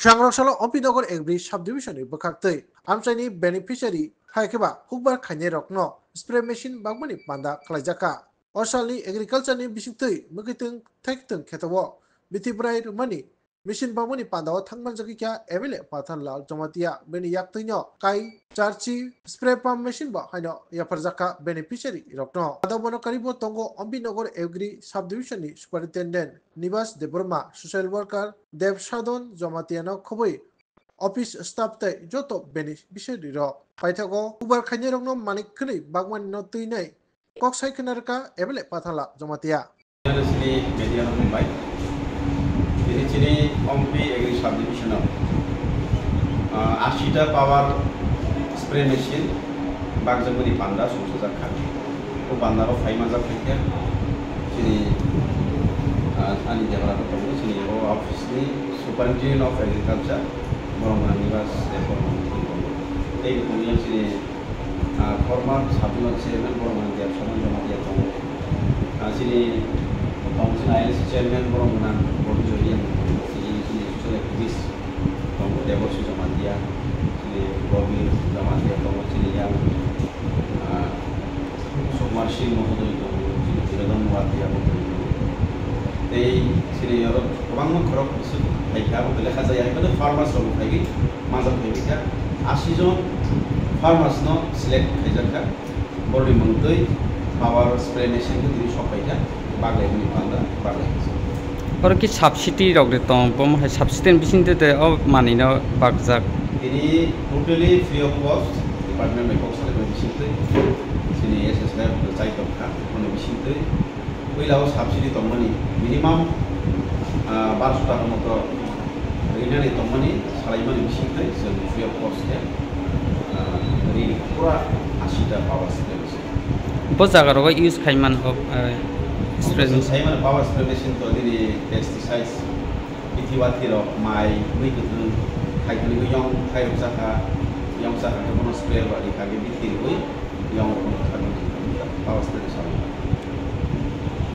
Shangrosalo Ompinogor Egri subdivision Bakaktei. Amchani beneficiary Haikeba Hukbar Kanye Rokno spray machine Bagmani Panda Klajaka. Oshali agriculture ni bisingtei mukitung tektung ketawo. Bitibrai money. Mission Bagmani Panda Thangman Jakika Emile Patan Lal Jomatia Beni Yaktinyo Kai Charchi spray pump machine ba Hino Yaparzaka beneficiary Rokno. Adabono Karibo Tongo Ompinogor Egri subdivision ni superintendent Nivas de Burma social worker Dev Shadon Jomatiano Koboi office staff tay joto beneficiary ro paithago ubar khainirokno manik khri bagman no tuinai kok sai khnarka ebele pathala jomatia sini media no Mumbai ini sini Ompi Agri Subdivision 80টা পাওয়ার spray machine বাগজাগুনি পান্ডা 100,000 খান ও বান্দারও ফাইমাজা থেকে sini ani jabara ko sini o office ni superintendent of agriculture Moromana Nivas এই commission sini former সাধারণ chairman Moromana Dev Shadon Jomatia sini council ILC chairman Moromana Bodjorian sini social activist Tonggo Deborsi Jomatia sini Gobir Jomatia Tonggo sini yang Sukmar Singh Mohodoy Tonggo sini Chirodon Watia এই sini orang গোবাং খরক কিছু ফাইকা লেখা যায় মানে farmers রং ফাইগি মাজা ফাইগা 80 জন farmers ন select খাইজাকা body মন্তই পাওয়ার spray machine দি সবাইটা বাগলাইনি পান্দা বাগলাইছে और कि subsidy रगले तो बम है सब्सिडी बिसिनते ते अब मानिनो बागजाक ini totally free of cost department में कोक्स ले बिसिनते sini SSF चाइ टका ono बिसिनते ওইলাও সাবসিডি তমনি মিনিমাম 1200 টাকার মতো রিনারি তমনি সারাইমানি মিশিংতে जों फ्री अफ कस्ट रि পুরা 80টা পাওয়ার স্প্রে মেশিন बजागारो यूज खाइमान अब स्प्रे साइमान पावर स्प्रे मेसिन तो दिनै पेस्टिसाइड्स बिथिवाथिर माइ उइगुदु खाइखनि यं खाइरक जाका यं जाका कोनो स्प्रे बारि खागे बिथिरि उइ यं खागे पावर स्प्रे साइमान